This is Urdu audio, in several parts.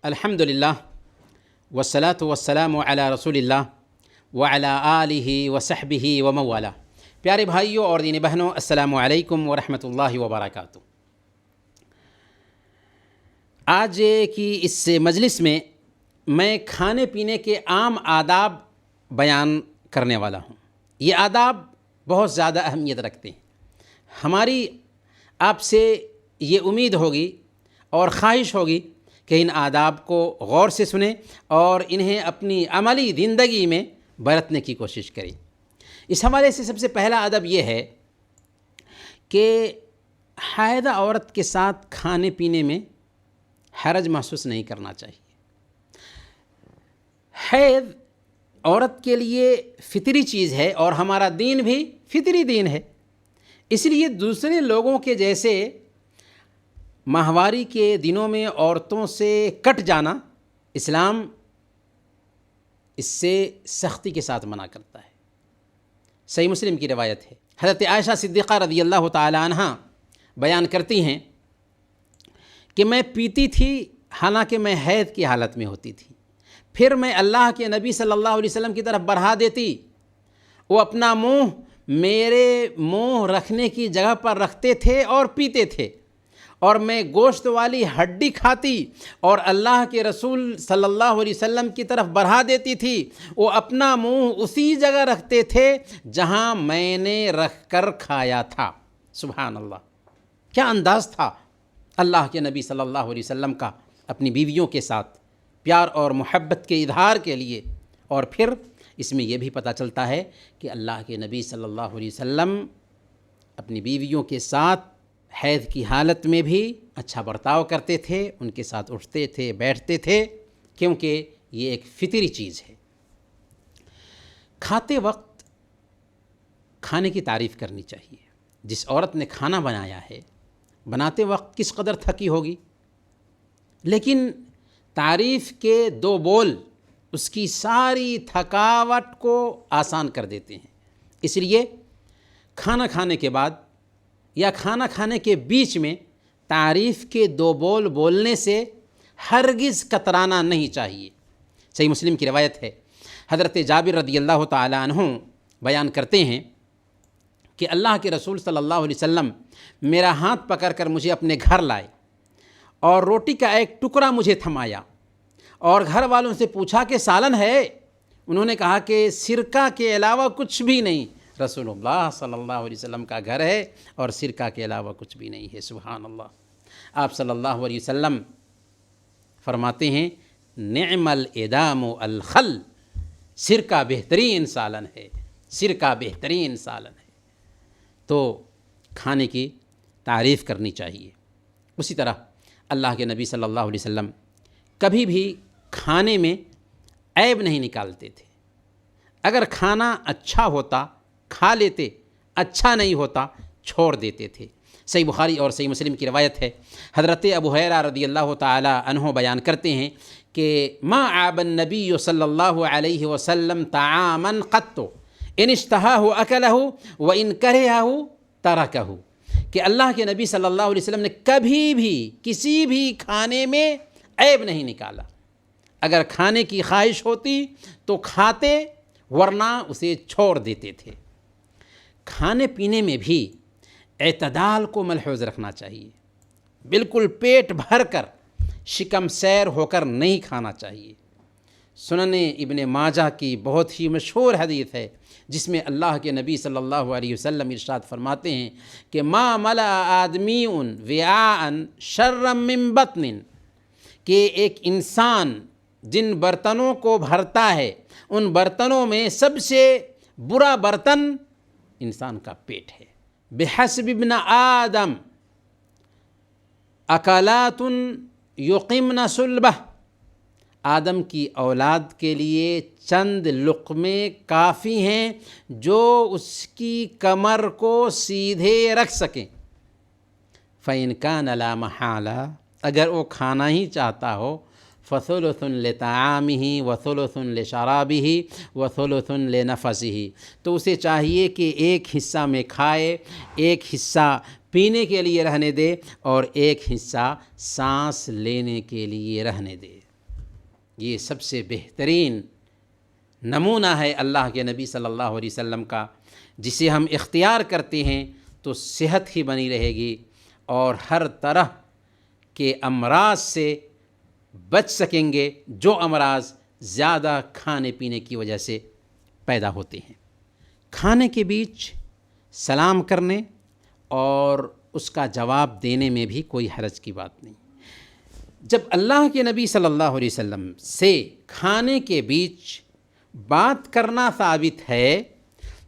الحمدللہ والصلاة والسلام علی رسول اللہ وعلی آلہ وصحبہ ومن والہ۔ پیارے بھائیوں اور دینی بہنوں، السلام علیکم ورحمۃ اللہ وبرکاتہ۔ آج کی اس مجلس میں کھانے پینے کے عام آداب بیان کرنے والا ہوں۔ یہ آداب بہت زیادہ اہمیت رکھتے ہیں۔ ہماری آپ سے یہ امید ہوگی اور خواہش ہوگی کہ ان آداب کو غور سے سنیں اور انہیں اپنی عملی زندگی میں برتنے کی کوشش کریں۔ اس حوالے سے سب سے پہلا ادب یہ ہے کہ حائضہ عورت کے ساتھ کھانے پینے میں حرج محسوس نہیں کرنا چاہیے۔ حیض عورت کے لیے فطری چیز ہے اور ہمارا دین بھی فطری دین ہے، اس لیے دوسرے لوگوں کے جیسے ماہواری کے دنوں میں عورتوں سے کٹ جانا اسلام اس سے سختی کے ساتھ منع کرتا ہے۔ صحیح مسلم کی روایت ہے، حضرت عائشہ صدیقہ رضی اللہ تعالی عنہ بیان کرتی ہیں کہ میں پیتی تھی حالانکہ میں حیض کی حالت میں ہوتی تھی، پھر میں اللہ کے نبی صلی اللہ علیہ وسلم کی طرف بڑھا دیتی، وہ اپنا منہ میرے منہ رکھنے کی جگہ پر رکھتے تھے اور پیتے تھے، اور میں گوشت والی ہڈی کھاتی اور اللہ کے رسول صلی اللہ علیہ وسلم کی طرف بڑھا دیتی تھی، وہ اپنا منہ اسی جگہ رکھتے تھے جہاں میں نے رکھ کر کھایا تھا۔ سبحان اللہ، کیا انداز تھا اللہ کے نبی صلی اللہ علیہ وسلم کا اپنی بیویوں کے ساتھ پیار اور محبت کے اظہار کے لیے۔ اور پھر اس میں یہ بھی پتہ چلتا ہے کہ اللہ کے نبی صلی اللہ علیہ وسلم اپنی بیویوں کے ساتھ حیض کی حالت میں بھی اچھا برتاؤ کرتے تھے، ان کے ساتھ اٹھتے تھے، بیٹھتے تھے، کیونکہ یہ ایک فطری چیز ہے۔ کھاتے وقت کھانے کی تعریف کرنی چاہیے۔ جس عورت نے کھانا بنایا ہے، بناتے وقت کس قدر تھکی ہوگی، لیکن تعریف کے دو بول اس کی ساری تھکاوٹ کو آسان کر دیتے ہیں۔ اس لیے کھانا کھانے کے بعد یا کھانا کھانے کے بیچ میں تعریف کے دو بول بولنے سے ہرگز کترانا نہیں چاہیے۔ صحیح مسلم کی روایت ہے، حضرت جابر رضی اللہ تعالی عنہ بیان کرتے ہیں کہ اللہ کے رسول صلی اللہ علیہ وسلم میرا ہاتھ پکڑ کر مجھے اپنے گھر لائے اور روٹی کا ایک ٹکڑا مجھے تھمایا اور گھر والوں سے پوچھا کہ سالن ہے؟ انہوں نے کہا کہ سرکہ کے علاوہ کچھ بھی نہیں۔ رسول اللہ صلی اللہ علیہ وسلم کا گھر ہے اور سرکہ کے علاوہ کچھ بھی نہیں ہے۔ سبحان اللہ۔ آپ صلی اللہ علیہ وسلم فرماتے ہیں نعم الادام الخل، سرکہ بہترین سالن ہے، سرکہ بہترین سالن ہے۔ تو کھانے کی تعریف کرنی چاہیے۔ اسی طرح اللہ کے نبی صلی اللہ علیہ وسلم کبھی بھی کھانے میں عیب نہیں نکالتے تھے۔ اگر کھانا اچھا ہوتا کھا لیتے، اچھا نہیں ہوتا چھوڑ دیتے تھے۔ صحیح بخاری اور صحیح مسلم کی روایت ہے، حضرت ابو ہریرہ رضی اللہ تعالی عنہ بیان کرتے ہیں کہ ما عاب النبی صلی اللہ علیہ وسلم طعاما قط ان اشتہاہ اکلہ وان کرہہ ترکہ، کہ اللہ کے نبی صلی اللہ علیہ وسلم نے کبھی بھی کسی بھی کھانے میں عیب نہیں نکالا۔ اگر کھانے کی خواہش ہوتی تو کھاتے، ورنہ اسے چھوڑ دیتے تھے۔ کھانے پینے میں بھی اعتدال کو ملحوظ رکھنا چاہیے۔ بالکل پیٹ بھر کر شکم سیر ہو کر نہیں کھانا چاہیے۔ سنن ابن ماجہ کی بہت ہی مشہور حدیث ہے جس میں اللہ کے نبی صلی اللہ علیہ وسلم ارشاد فرماتے ہیں کہ ما ملأ آدمی وعاء شر من بطن، کہ ایک انسان جن برتنوں کو بھرتا ہے ان برتنوں میں سب سے برا برتن انسان کا پیٹ ہے۔ بحسب ابن آدم اکلات یقمن صلبہ، آدم کی اولاد کے لیے چند لقمے کافی ہیں جو اس کی کمر کو سیدھے رکھ سکیں۔ فَإِنْ كَانَ لَا مَحَالَةَ، اگر وہ کھانا ہی چاہتا ہو، فثلث لطعامه وثلث لشرابه وثلث لنفسه، تو اسے چاہیے کہ ایک حصہ میں کھائے، ایک حصہ پینے کے لیے رہنے دے، اور ایک حصہ سانس لینے کے لیے رہنے دے۔ یہ سب سے بہترین نمونہ ہے اللہ کے نبی صلی اللہ علیہ وسلم کا، جسے ہم اختیار کرتے ہیں تو صحت ہی بنی رہے گی اور ہر طرح کے امراض سے بچ سکیں گے، جو امراض زیادہ کھانے پینے کی وجہ سے پیدا ہوتے ہیں۔ کھانے کے بیچ سلام کرنے اور اس کا جواب دینے میں بھی کوئی حرج کی بات نہیں۔ جب اللہ کے نبی صلی اللہ علیہ وسلم سے کھانے کے بیچ بات کرنا ثابت ہے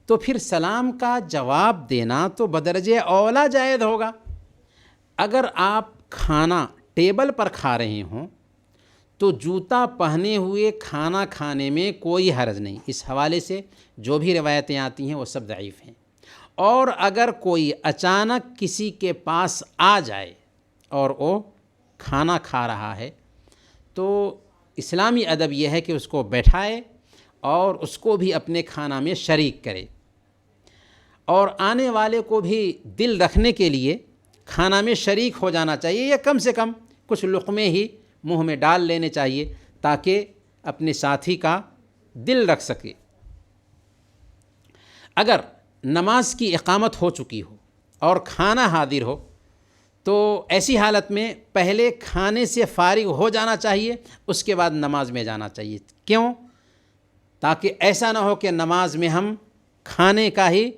تو پھر سلام کا جواب دینا تو بدرجہ اولا جائز ہوگا۔ اگر آپ کھانا ٹیبل پر کھا رہے ہوں تو جوتا پہنے ہوئے کھانا کھانے میں کوئی حرج نہیں۔ اس حوالے سے جو بھی روایتیں آتی ہیں وہ سب ضعیف ہیں۔ اور اگر کوئی اچانک کسی کے پاس آ جائے اور وہ کھانا کھا رہا ہے تو اسلامی ادب یہ ہے کہ اس کو بیٹھائے اور اس کو بھی اپنے کھانا میں شریک کرے، اور آنے والے کو بھی دل رکھنے کے لیے کھانا میں شریک ہو جانا چاہیے، یا کم سے کم کچھ لقمے ہی منہ میں ڈال لینے چاہیے تاکہ اپنے ساتھی کا دل رکھ سکے۔ اگر نماز کی اقامت ہو چکی ہو اور کھانا حاضر ہو تو ایسی حالت میں پہلے کھانے سے فارغ ہو جانا چاہیے، اس کے بعد نماز میں جانا چاہیے۔ کیوں؟ تاکہ ایسا نہ ہو کہ نماز میں ہم کھانے کا ہی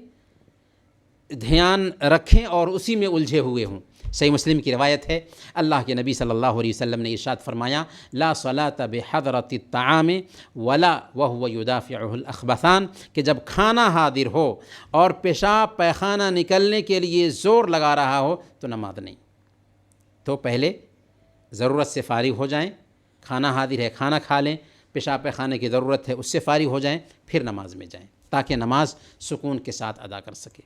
دھیان رکھیں اور اسی میں الجھے ہوئے ہوں۔ صحیح مسلم کی روایت ہے، اللہ کے نبی صلی اللہ علیہ وسلم نے ارشاد فرمایا، لا صلاۃ بحضرۃ الطعام ولا وهو يدافعه الاخبثان، کہ جب کھانا حاضر ہو اور پیشاب پیخانہ نکلنے کے لیے زور لگا رہا ہو تو نماز نہیں۔ تو پہلے ضرورت سے فارغ ہو جائیں، کھانا حاضر ہے کھانا کھا لیں، پیشاب پیخانے کی ضرورت ہے اس سے فارغ ہو جائیں، پھر نماز میں جائیں تاکہ نماز سکون کے ساتھ ادا کر سکے۔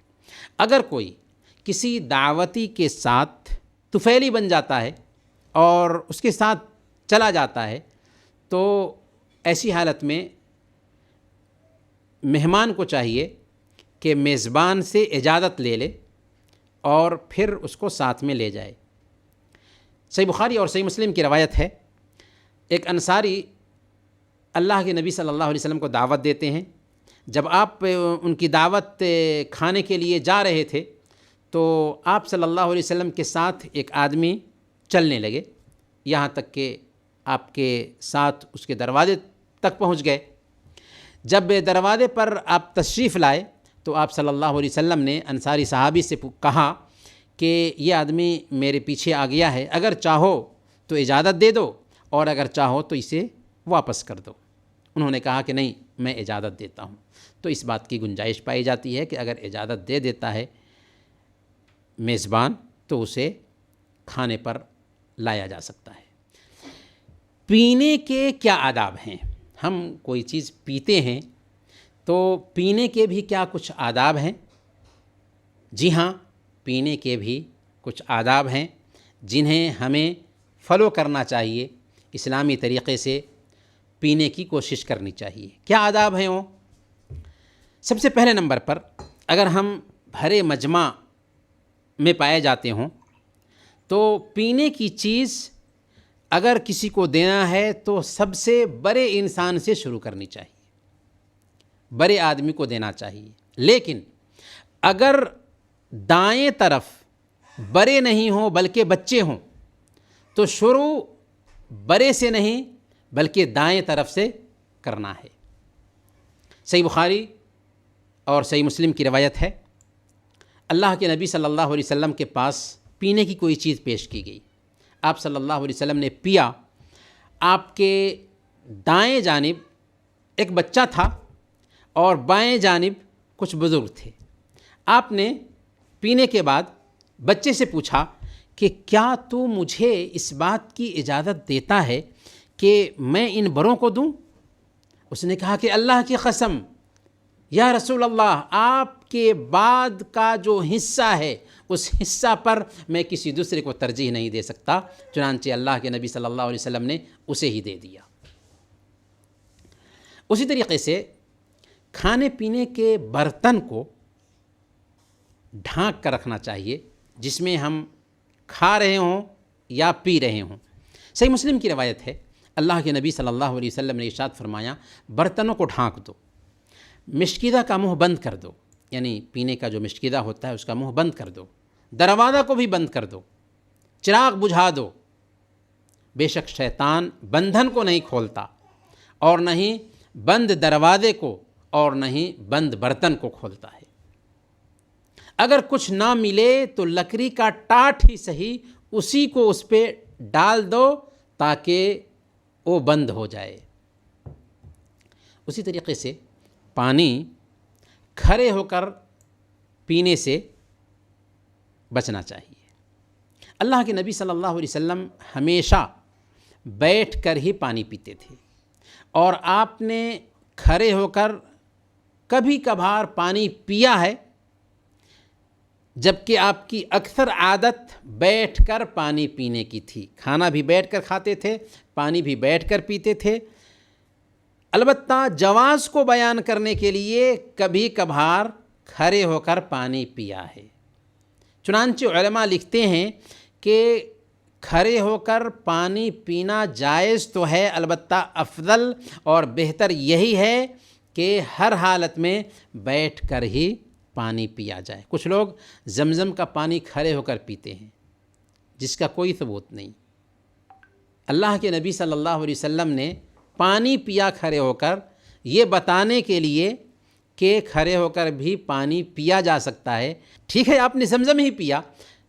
اگر کوئی کسی دعوتی کے ساتھ طفیلی بن جاتا ہے اور اس کے ساتھ چلا جاتا ہے تو ایسی حالت میں مہمان کو چاہیے کہ میزبان سے اجازت لے لے اور پھر اس کو ساتھ میں لے جائے۔ صحیح بخاری اور صحیح مسلم کی روایت ہے، ایک انصاری اللہ کے نبی صلی اللہ علیہ وسلم کو دعوت دیتے ہیں۔ جب آپ ان کی دعوت کھانے کے لیے جا رہے تھے تو آپ صلی اللہ علیہ وسلم کے ساتھ ایک آدمی چلنے لگے، یہاں تک کہ آپ کے ساتھ اس کے دروازے تک پہنچ گئے۔ جب دروازے پر آپ تشریف لائے تو آپ صلی اللہ علیہ وسلم نے انصاری صحابی سے کہا کہ یہ آدمی میرے پیچھے آ گیا ہے، اگر چاہو تو اجازت دے دو اور اگر چاہو تو اسے واپس کر دو۔ انہوں نے کہا کہ نہیں، میں اجازت دیتا ہوں۔ تو اس بات کی گنجائش پائی جاتی ہے کہ اگر اجازت دے دیتا ہے میزبان تو اسے کھانے پر لایا جا سکتا ہے۔ پینے کے کیا آداب ہیں؟ ہم کوئی چیز پیتے ہیں تو پینے کے بھی کیا کچھ آداب ہیں؟ جی ہاں، پینے کے بھی کچھ آداب ہیں جنہیں ہمیں فالو کرنا چاہیے، اسلامی طریقے سے پینے کی کوشش کرنی چاہیے۔ کیا آداب ہیں وہ؟ سب سے پہلے نمبر پر، اگر ہم بھرے مجمع میں پائے جاتے ہوں تو پینے کی چیز اگر کسی کو دینا ہے تو سب سے بڑے انسان سے شروع کرنی چاہیے، بڑے آدمی کو دینا چاہیے۔ لیکن اگر دائیں طرف بڑے نہیں ہوں بلکہ بچے ہوں تو شروع بڑے سے نہیں بلکہ دائیں طرف سے کرنا ہے۔ صحیح بخاری اور صحیح مسلم کی روایت ہے، اللہ کے نبی صلی اللہ علیہ وسلم کے پاس پینے کی کوئی چیز پیش کی گئی، آپ صلی اللہ علیہ وسلم نے پیا۔ آپ کے دائیں جانب ایک بچہ تھا اور بائیں جانب کچھ بزرگ تھے۔ آپ نے پینے کے بعد بچے سے پوچھا کہ کیا تو مجھے اس بات کی اجازت دیتا ہے کہ میں ان بڑوں کو دوں؟ اس نے کہا کہ اللہ کی قسم یا رسول اللہ آپ کے بعد کا جو حصہ ہے اس حصہ پر میں کسی دوسرے کو ترجیح نہیں دے سکتا، چنانچہ اللہ کے نبی صلی اللہ علیہ وسلم نے اسے ہی دے دیا۔ اسی طریقے سے کھانے پینے کے برتن کو ڈھانک کر رکھنا چاہیے جس میں ہم کھا رہے ہوں یا پی رہے ہوں۔ صحیح مسلم کی روایت ہے، اللہ کے نبی صلی اللہ علیہ وسلم نے ارشاد فرمایا، برتنوں کو ڈھانک دو، مشکیدہ کا منہ بند کر دو، یعنی پینے کا جو مشکیدہ ہوتا ہے اس کا منہ بند کر دو، دروازہ کو بھی بند کر دو، چراغ بجھا دو، بے شک شیطان بندھن کو نہیں کھولتا، اور نہ ہی بند دروازے کو اور نہ ہی بند برتن کو کھولتا ہے۔ اگر کچھ نہ ملے تو لکڑی کا ٹاٹ ہی صحیح اسی کو اس پہ ڈال دو تاکہ وہ بند ہو جائے۔ اسی طریقے سے پانی کھڑے ہو کر پینے سے بچنا چاہیے۔ اللہ کے نبی صلی اللہ علیہ وسلم ہمیشہ بیٹھ کر ہی پانی پیتے تھے، اور آپ نے کھڑے ہو کر کبھی کبھار پانی پیا ہے، جبکہ آپ کی اکثر عادت بیٹھ کر پانی پینے کی تھی۔ کھانا بھی بیٹھ کر کھاتے تھے، پانی بھی بیٹھ کر پیتے تھے۔ البتہ جواز کو بیان کرنے کے لیے کبھی کبھار کھڑے ہو کر پانی پیا ہے۔ چنانچہ علماء لکھتے ہیں کہ کھڑے ہو کر پانی پینا جائز تو ہے، البتہ افضل اور بہتر یہی ہے کہ ہر حالت میں بیٹھ کر ہی پانی پیا جائے۔ کچھ لوگ زمزم کا پانی کھڑے ہو کر پیتے ہیں جس کا کوئی ثبوت نہیں۔ اللہ کے نبی صلی اللہ علیہ وسلم نے پانی پیا کھڑے ہو کر یہ بتانے کے لیے کہ کھڑے ہو کر بھی پانی پیا جا سکتا ہے۔ ٹھیک ہے، آپ نے زمزم ہی پیا،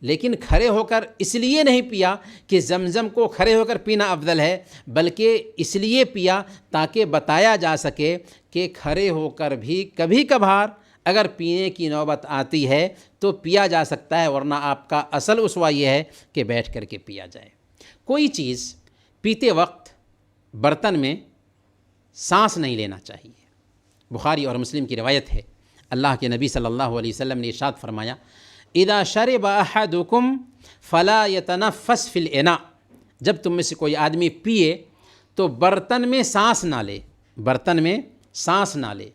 لیکن کھڑے ہو کر اس لیے نہیں پیا کہ زمزم کو کھڑے ہو کر پینا افضل ہے، بلکہ اس لیے پیا تاکہ بتایا جا سکے کہ کھڑے ہو کر بھی کبھی کبھار اگر پینے کی نوبت آتی ہے تو پیا جا سکتا ہے، ورنہ آپ کا اصل اسوہ یہ ہے کہ بیٹھ کر کے پیا جائے۔ کوئی چیز پیتے وقت برتن میں سانس نہیں لینا چاہیے۔ بخاری اور مسلم کی روایت ہے، اللہ کے نبی صلی اللہ علیہ وسلم نے ارشاد فرمایا، اذا شرب احدکم فلا يتنفس فی الاناء، جب تم میں سے کوئی آدمی پیے تو برتن میں سانس نہ لے، برتن میں سانس نہ لے۔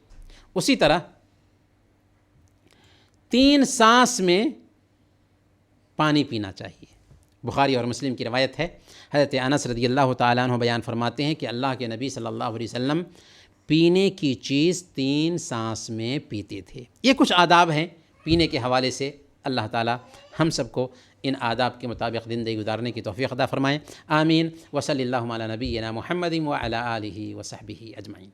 اسی طرح 3 سانس میں پانی پینا چاہیے۔ بخاری اور مسلم کی روایت ہے، حضرت انس رضی اللہ تعالیٰ عنہ بیان فرماتے ہیں کہ اللہ کے نبی صلی اللہ علیہ وسلم پینے کی چیز 3 سانس میں پیتے تھے۔ یہ کچھ آداب ہیں پینے کے حوالے سے۔ اللہ تعالیٰ ہم سب کو ان آداب کے مطابق زندگی گزارنے کی توفیق عطا فرمائیں۔ آمین۔ وصلی اللہ علی نبینا محمد وعلی آلہ وصحبہ اجمعین۔